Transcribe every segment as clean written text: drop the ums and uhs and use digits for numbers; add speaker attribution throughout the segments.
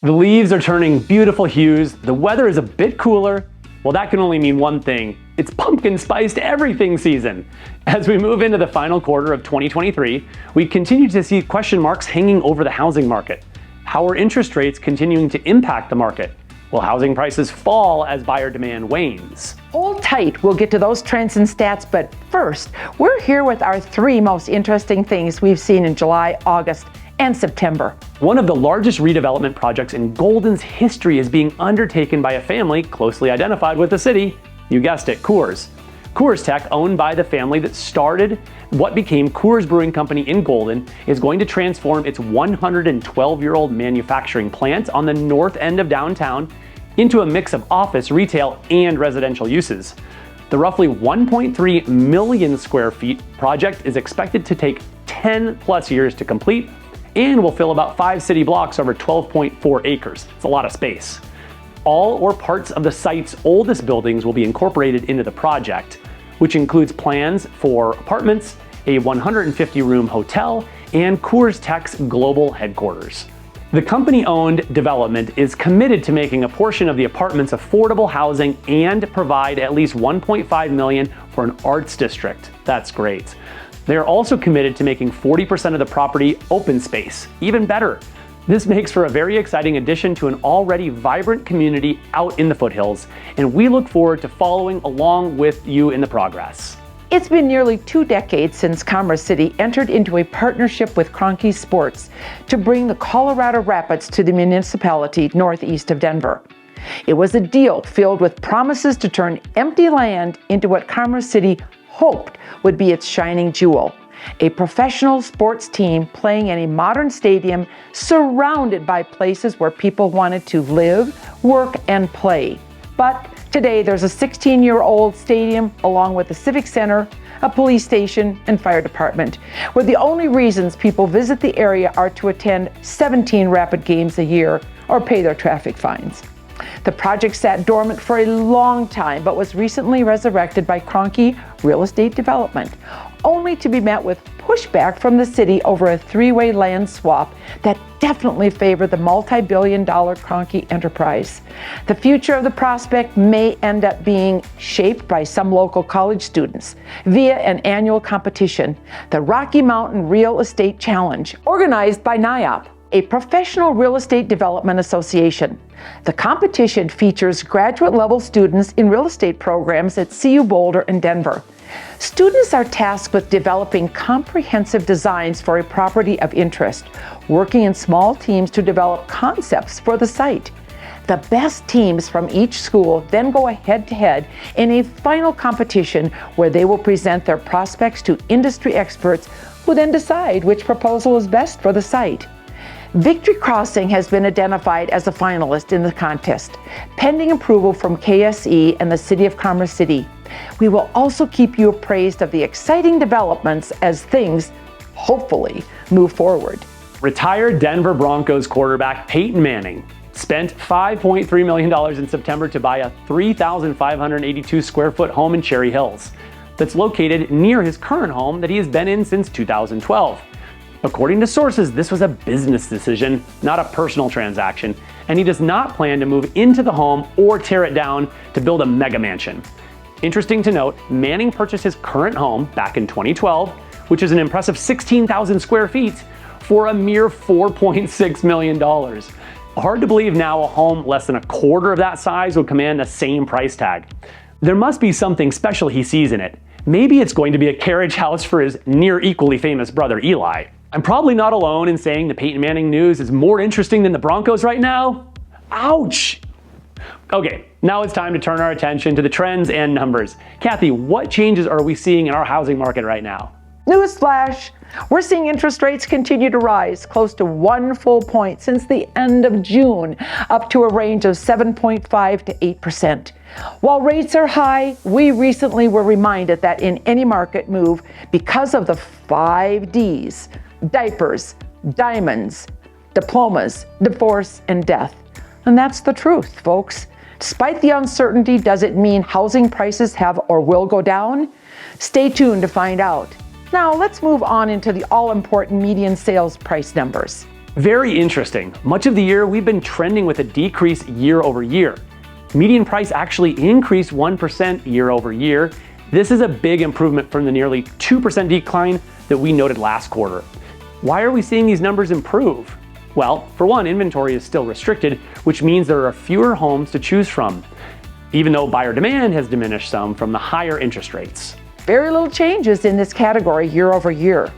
Speaker 1: The leaves are turning beautiful hues, the weather is a bit cooler. Well, that can only mean one thing. It's pumpkin spiced everything season. As we move into the final quarter of 2023, we continue to see question marks hanging over the housing market. How are interest rates continuing to impact the market? Will housing prices fall as buyer demand wanes?
Speaker 2: Hold tight, we'll get to those trends and stats, but first, we're here with our three most interesting things we've seen in July, August, and September.
Speaker 1: One of the largest redevelopment projects in Golden's history is being undertaken by a family closely identified with the city. You guessed it, Coors. CoorsTek, owned by the family that started what became Coors Brewing Company in Golden, is going to transform its 112-year-old manufacturing plant on the north end of downtown into a mix of office, retail, and residential uses. The roughly 1.3 million square feet project is expected to take 10 plus years to complete and will fill about 5 city blocks over 12.4 acres. It's a lot of space. All or parts of the site's oldest buildings will be incorporated into the project, which includes plans for apartments, a 150-room hotel, and CoorsTek's global headquarters. The company-owned development is committed to making a portion of the apartments affordable housing and provide at least $1.5 million for an arts district. That's great. They are also committed to making 40% of the property open space. Even better. This makes for a very exciting addition to an already vibrant community out in the foothills, and we look forward to following along with you in the progress.
Speaker 2: It's been nearly 2 decades since Commerce City entered into a partnership with Kronke Sports to bring the Colorado Rapids to the municipality northeast of Denver. It was a deal filled with promises to turn empty land into what Commerce City hoped would be its shining jewel, a professional sports team playing in a modern stadium surrounded by places where people wanted to live, work, and play. But today there's a 16-year-old stadium along with a civic center, a police station, and fire department, where the only reasons people visit the area are to attend 17 Rapid games a year or pay their traffic fines. The project sat dormant for a long time, but was recently resurrected by Kronke Real Estate Development, only to be met with pushback from the city over a 3-way land swap that definitely favored the multi-billion-dollar Kronke enterprise. The future of the prospect may end up being shaped by some local college students via an annual competition, the Rocky Mountain Real Estate Challenge, organized by NIOP, a professional real estate development association. The competition features graduate-level students in real estate programs at CU Boulder and Denver. Students are tasked with developing comprehensive designs for a property of interest, working in small teams to develop concepts for the site. The best teams from each school then go head-to-head in a final competition where they will present their prospects to industry experts who then decide which proposal is best for the site. Victory Crossing has been identified as a finalist in the contest, pending approval from KSE and the City of Commerce City. We will also keep you appraised of the exciting developments as things, hopefully, move forward.
Speaker 1: Retired Denver Broncos quarterback Peyton Manning spent $5.3 million in September to buy a 3,582 square foot home in Cherry Hills that's located near his current home that he has been in since 2012. According to sources, this was a business decision, not a personal transaction, and he does not plan to move into the home or tear it down to build a mega mansion. Interesting to note, Manning purchased his current home back in 2012, which is an impressive 16,000 square feet, for a mere $4.6 million. Hard to believe now a home less than a quarter of that size would command the same price tag. There must be something special he sees in it. Maybe it's going to be a carriage house for his near equally famous brother Eli. I'm probably not alone in saying the Peyton Manning news is more interesting than the Broncos right now. Ouch! Okay, now it's time to turn our attention to the trends and numbers. Kathy, what changes are we seeing in our housing market right now?
Speaker 2: Newsflash! We're seeing interest rates continue to rise, close to 1 full point since the end of June, up to a range of 7.5 to 8%. While rates are high, we recently were reminded that in any market move, because of the 5 Ds, diapers, diamonds, diplomas, divorce, and death. And that's the truth, folks. Despite the uncertainty, does it mean housing prices have or will go down? Stay tuned to find out. Now let's move on into the all-important median sales price numbers.
Speaker 1: Very interesting. Much of the year, we've been trending with a decrease year over year. Median price actually increased 1% year over year. This is a big improvement from the nearly 2% decline that we noted last quarter. Why are we seeing these numbers improve? Well, for one, inventory is still restricted, which means there are fewer homes to choose from, even though buyer demand has diminished some from the higher interest rates.
Speaker 2: Very little changes in this category year over year.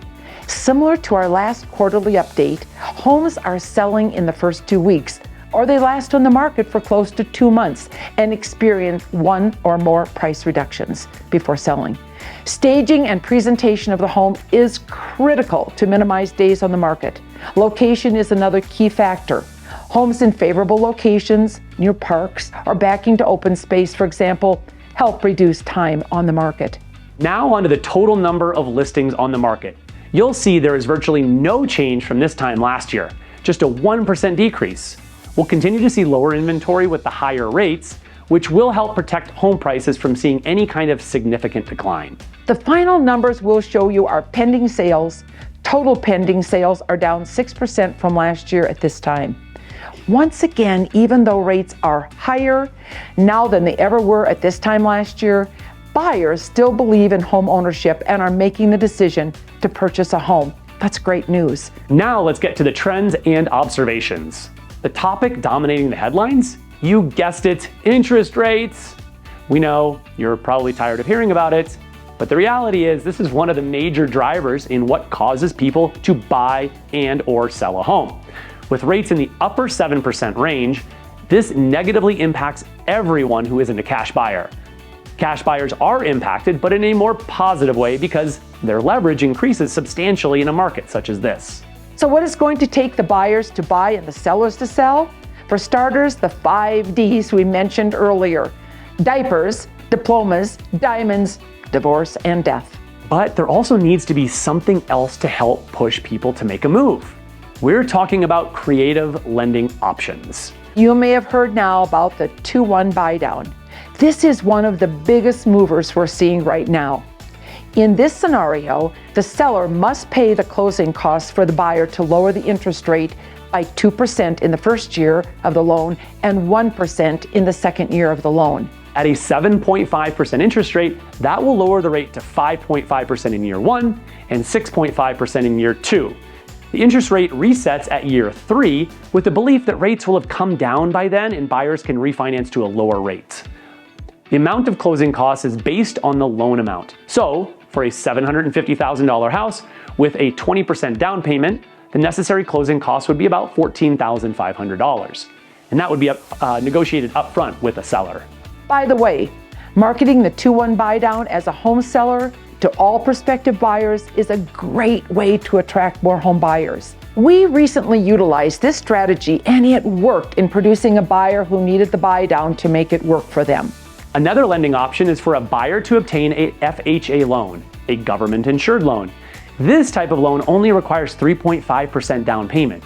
Speaker 2: Similar to our last quarterly update, homes are selling in the first 2 weeks, or they last on the market for close to 2 months and experience one or more price reductions before selling. Staging and presentation of the home is critical to minimize days on the market. Location is another key factor. Homes in favorable locations, near parks, or backing to open space, for example, help reduce time on the market.
Speaker 1: Now onto the total number of listings on the market. You'll see there is virtually no change from this time last year, just a 1% decrease. We'll continue to see lower inventory with the higher rates, which will help protect home prices from seeing any kind of significant decline.
Speaker 2: The final numbers we'll show you are pending sales. Total pending sales are down 6% from last year at this time. Once again, even though rates are higher now than they ever were at this time last year, buyers still believe in home ownership and are making the decision to purchase a home. That's great news.
Speaker 1: Now let's get to the trends and observations. The topic dominating the headlines? You guessed it, interest rates. We know you're probably tired of hearing about it, but the reality is this is one of the major drivers in what causes people to buy and or sell a home. With rates in the upper 7% range, this negatively impacts everyone who isn't a cash buyer. Cash buyers are impacted, but in a more positive way because their leverage increases substantially in a market such as this.
Speaker 2: So what is going to take the buyers to buy and the sellers to sell? For starters, the 5 Ds we mentioned earlier: diapers, diplomas, diamonds, divorce, and death.
Speaker 1: But there also needs to be something else to help push people to make a move. We're talking about creative lending options.
Speaker 2: You may have heard now about the 2-1 buy down. This is one of the biggest movers we're seeing right now. In this scenario, the seller must pay the closing costs for the buyer to lower the interest rate by 2% in the first year of the loan and 1% in the second year of the loan.
Speaker 1: At a 7.5% interest rate, that will lower the rate to 5.5% in year 1 and 6.5% in year 2. The interest rate resets at year 3 with the belief that rates will have come down by then and buyers can refinance to a lower rate. The amount of closing costs is based on the loan amount. So, for a $750,000 house with a 20% down payment, the necessary closing costs would be about $14,500. And that would be negotiated upfront with a seller.
Speaker 2: By the way, marketing the 2-1 buy down as a home seller to all prospective buyers is a great way to attract more home buyers. We recently utilized this strategy and it worked in producing a buyer who needed the buy down to make it work for them.
Speaker 1: Another lending option is for a buyer to obtain a FHA loan, a government-insured loan. This type of loan only requires 3.5% down payment.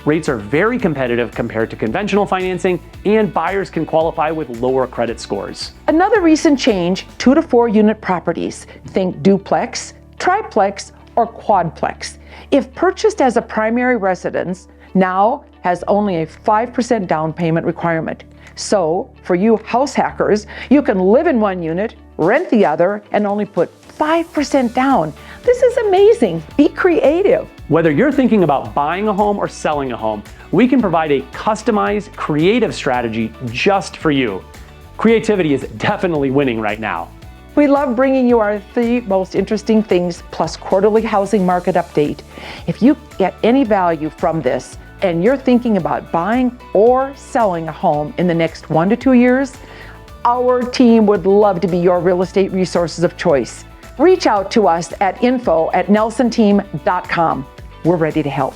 Speaker 1: Rates are very competitive compared to conventional financing, and buyers can qualify with lower credit scores.
Speaker 2: Another recent change, 2 to 4 unit properties. Think duplex, triplex, or quadplex. If purchased as a primary residence, now has only a 5% down payment requirement. So, for you house hackers, you can live in one unit, rent the other, and only put 5% down. This is amazing. Be creative.
Speaker 1: Whether you're thinking about buying a home or selling a home, we can provide a customized, creative strategy just for you. Creativity is definitely winning right now.
Speaker 2: We love bringing you our 3 most interesting things plus quarterly housing market update. If you get any value from this and you're thinking about buying or selling a home in the next 1 to 2 years, our team would love to be your real estate resources of choice. Reach out to us at info@nelsonteam.com. We're ready to help.